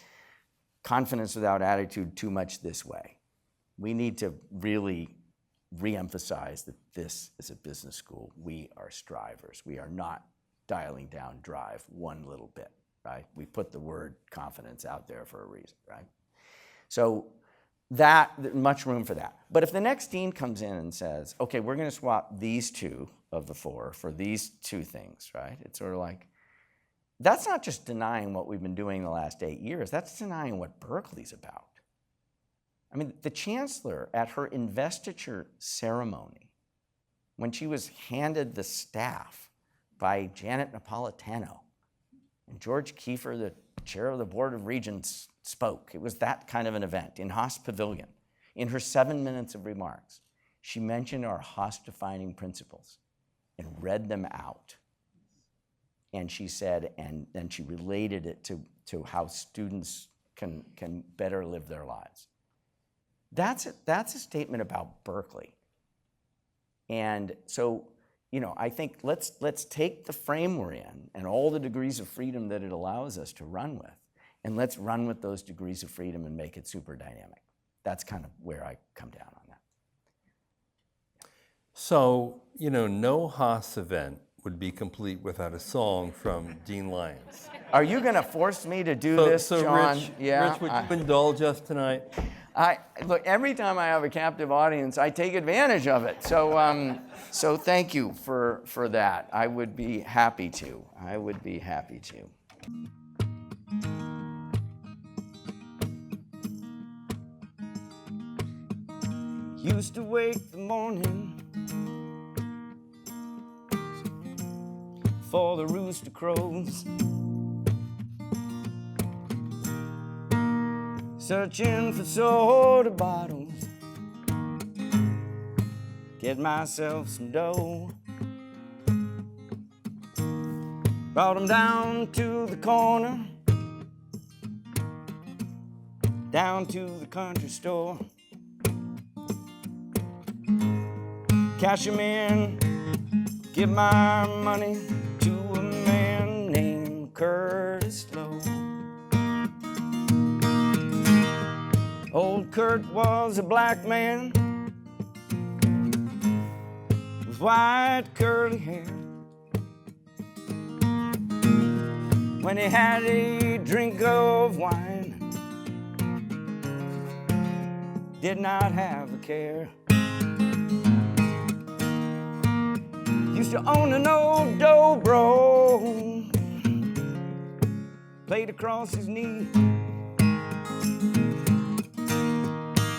confidence without attitude too much this way. We need to really reemphasize that this is a business school. We are strivers. We are not dialing down drive one little bit, right? We put the word confidence out there for a reason, right? So that, much room for that. But if the next dean comes in and says, okay, we're going to swap these two of the four for these two things, right? It's sort of like, that's not just denying what we've been doing the last 8 years, that's denying what Berkeley's about. I mean, the chancellor at her investiture ceremony, when she was handed the staff by Janet Napolitano, and George Kiefer, the chair of the Board of Regents, spoke. It was that kind of an event in Haas Pavilion. In her 7 minutes of remarks, she mentioned our Haas-defining principles and read them out. And she said, and then she related it to how students can better live their lives. That's a statement about Berkeley. And so, you know, I think let's take the frame we're in and all the degrees of freedom that it allows us to run with, and let's run with those degrees of freedom and make it super dynamic. That's kind of where I come down on that. So, you know, no Haas event would be complete without a song from Dean Lyons. Are you going to force me to do this, John? Rich, Yeah, Rich, would you indulge us tonight? Look, every time I have a captive audience, I take advantage of it. So, so thank you for that. I would be happy to. I would be happy to. Used to wake the morning for the rooster crows, searching for soda bottles, get myself some dough, brought them down to the corner, down to the country store, cash them in, give my money to a man named Curtis Lowe. Old Kurt was a black man with white curly hair. When he had a drink of wine, did not have a care. Used to own an old dobro, played across his knee.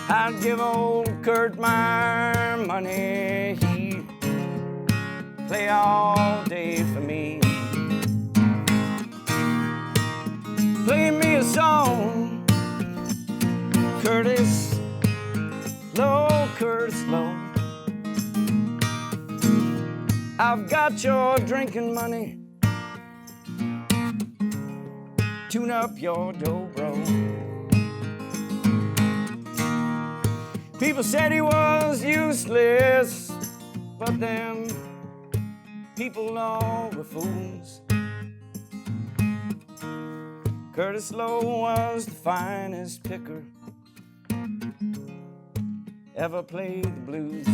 I'd give old Kurt my money, he'd play all day for me. Play me a song, Curtis Lowe, Curtis Lowe. I've got your drinking money, tune up your dobro. People said he was useless, but them people all were fools. Curtis Lowe was the finest picker ever played the blues.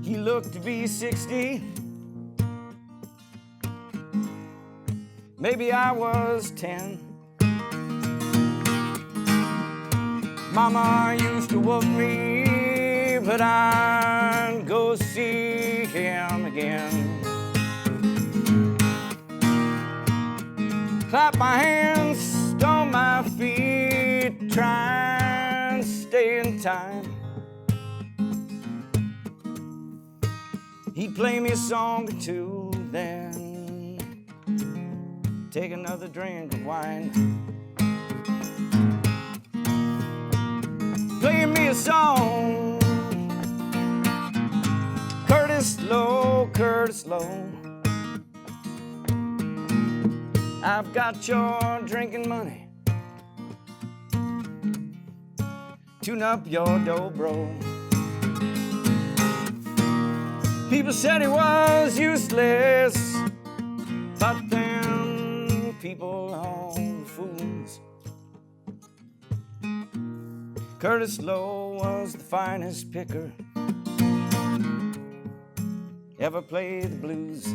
He looked to be 60. Maybe I was 10. Mama used to whoop me, but I'd go see him again. Clap my hands, stomp my feet, try and stay in time. He'd play me a song or two, then take another drink of wine. Playing me a song, Curtis Lowe, Curtis Lowe. I've got your drinking money, tune up your dobro. People said he was useless, but them people are fools. Curtis Lowe was the finest picker ever played the blues.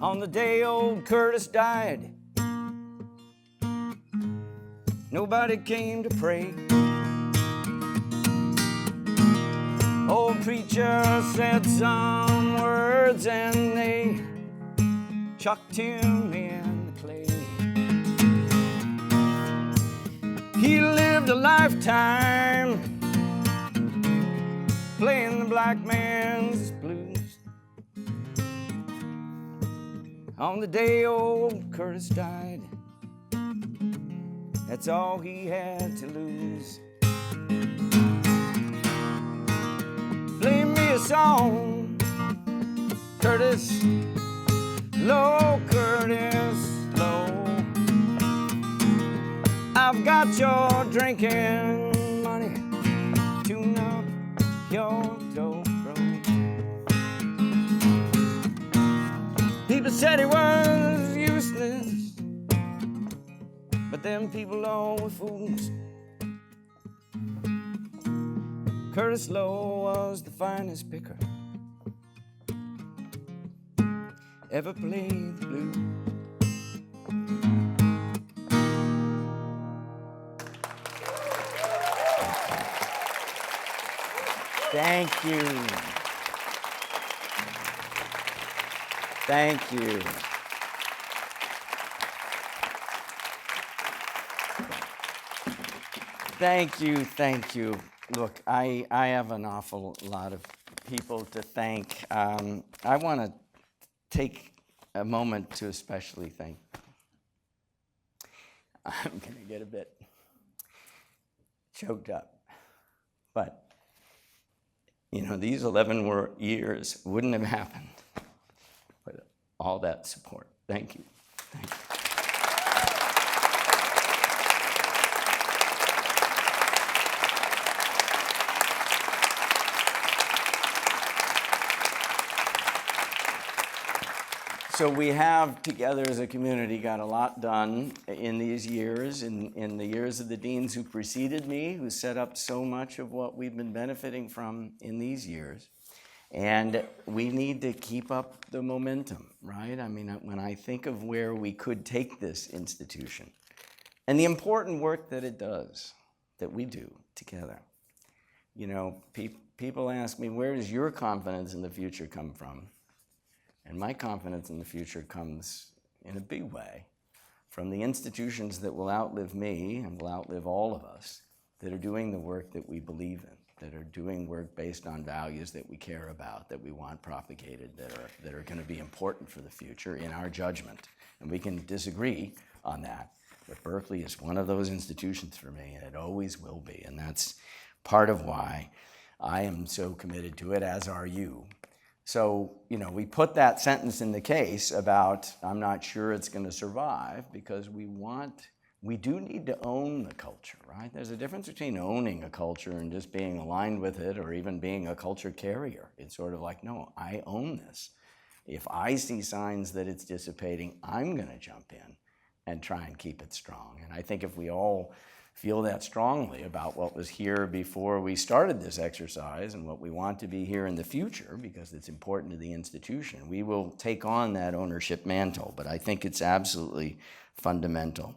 On the day old Curtis died, nobody came to pray. Old preacher said some words and they chucked him in the clay. He lived a lifetime playing the black man's blues. On the day old Curtis died, that's all he had to lose. Play me a song, Curtis Lowe, Curtis Lowe. I've got your drinking money, tune up your dobro. People said he was useless, but them people all were fools. Curtis Lowe was the finest picker ever played the blues. Thank you. Thank you. Thank you, thank you. Look, I have an awful lot of people to thank. I want to take a moment to especially thank. I'm going to get a bit choked up. But, you know, these 11 years wouldn't have happened with all that support. Thank you. Thank you. So we have, together as a community, got a lot done in these years, in the years of the deans who preceded me, who set up so much of what we've been benefiting from in these years. And we need to keep up the momentum, right? I mean, when I think of where we could take this institution and the important work that it does, that we do together. You know, people ask me, where does your confidence in the future come from? And my confidence in the future comes in a big way from the institutions that will outlive me and will outlive all of us, that are doing the work that we believe in, that are doing work based on values that we care about, that we want propagated, that are going to be important for the future in our judgment. And we can disagree on that, but Berkeley is one of those institutions for me, and it always will be. And that's part of why I am so committed to it, as are you. So, you know, we put that sentence in the case about, I'm not sure it's going to survive, because we want we do need to own the culture, right? There's a difference between owning a culture and just being aligned with it or even being a culture carrier. It's sort of like, no, I own this. If I see signs that it's dissipating, I'm going to jump in and try and keep it strong. And I think if we all feel that strongly about what was here before we started this exercise and what we want to be here in the future, because it's important to the institution, we will take on that ownership mantle. But I think it's absolutely fundamental.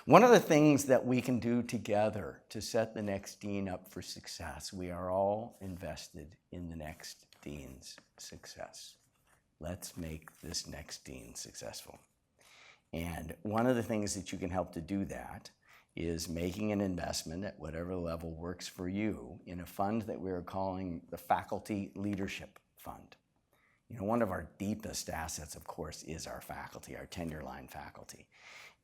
One of the things that we can do together to set the next dean up for success, we are all invested in the next dean's success. Let's make this next dean successful. And one of the things that you can help to do that is making an investment at whatever level works for you in a fund that we're calling the Faculty Leadership Fund. You know, one of our deepest assets, of course, is our faculty, our tenure line faculty.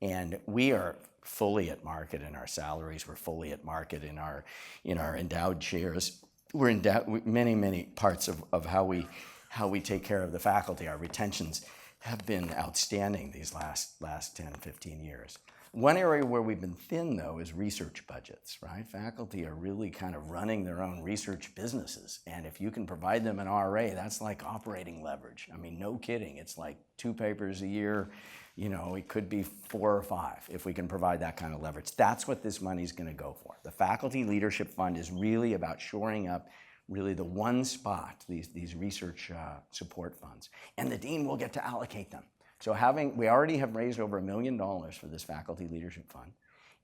And we are fully at market in our salaries. We're fully at market in our endowed chairs. We're endowed many parts of how we take care of the faculty. Our retentions have been outstanding these last 10, 15 years. One area where we've been thin, though, is research budgets, right? Faculty are really kind of running their own research businesses. And if you can provide them an RA, that's like operating leverage. I mean, no kidding. It's like 2 papers a year. You know, it could be 4 or 5 if we can provide that kind of leverage. That's what this money is going to go for. The Faculty Leadership Fund is really about shoring up really the one spot, these research support funds. And the dean will get to allocate them. So we already have raised over $1 million for this Faculty Leadership Fund.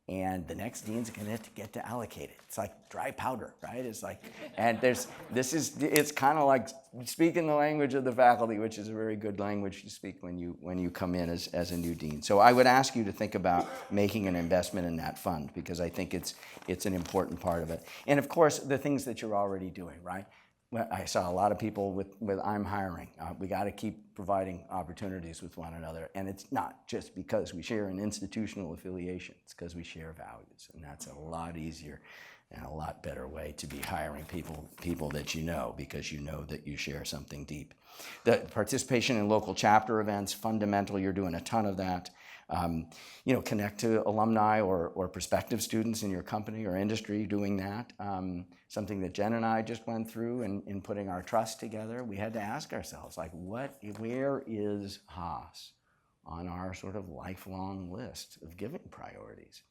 And the next dean's going to get to allocate it. It's like dry powder, right? It's like, and it's kind of like speaking the language of the faculty, which is a very good language to speak when you come in as a new dean. So I would ask you to think about making an investment in that fund, because I think it's an important part of it. And of course, the things that you're already doing, right? I saw a lot of people with I'm hiring. We got to keep providing opportunities with one another. And it's not just because we share an institutional affiliation. It's because we share values. And that's a lot easier and a lot better way to be hiring people that you know, because you know that you share something deep. The participation in local chapter events, fundamental. You're doing a ton of that. Connect to alumni or prospective students in your company or industry doing that. Something that Jen and I just went through in putting our trust together. We had to ask ourselves, like, where is Haas on our sort of lifelong list of giving priorities?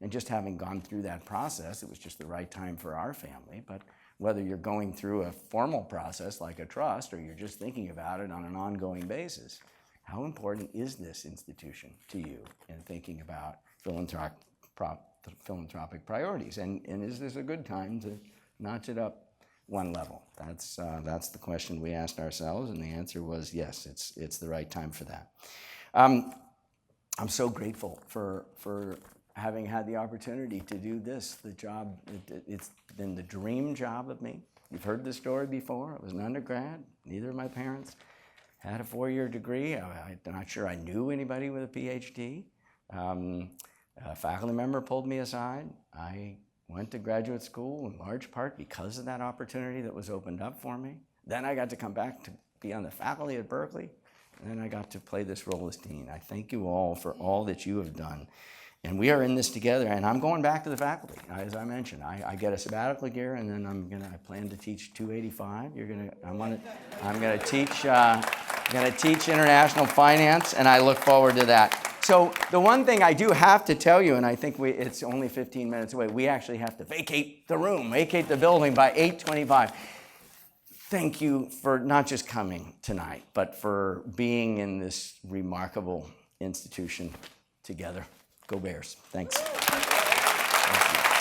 And just having gone through that process, it was just the right time for our family. But whether you're going through a formal process like a trust or you're just thinking about it on an ongoing basis, how important is this institution to you in thinking about philanthropic priorities? And is this a good time to notch it up one level? That's the question we asked ourselves, and the answer was yes, it's the right time for that. I'm so grateful for having had the opportunity to do this. The job, it's been the dream job of me. You've heard this story before. I was an undergrad, neither of my parents had a 4-year degree. I'm not sure I knew anybody with a PhD. A faculty member pulled me aside. I went to graduate school in large part because of that opportunity that was opened up for me. Then I got to come back to be on the faculty at Berkeley, and then I got to play this role as dean. I thank you all for all that you have done. And we are in this together, and I'm going back to the faculty. As I mentioned, I get a sabbatical year, and then I plan to teach 285. I'm going to teach international finance, and I look forward to that. So the one thing I do have to tell you, and I think it's only 15 minutes away, we actually have to vacate the building by 8:25. Thank you for not just coming tonight, but for being in this remarkable institution together. Go Bears. Thanks. Thank you.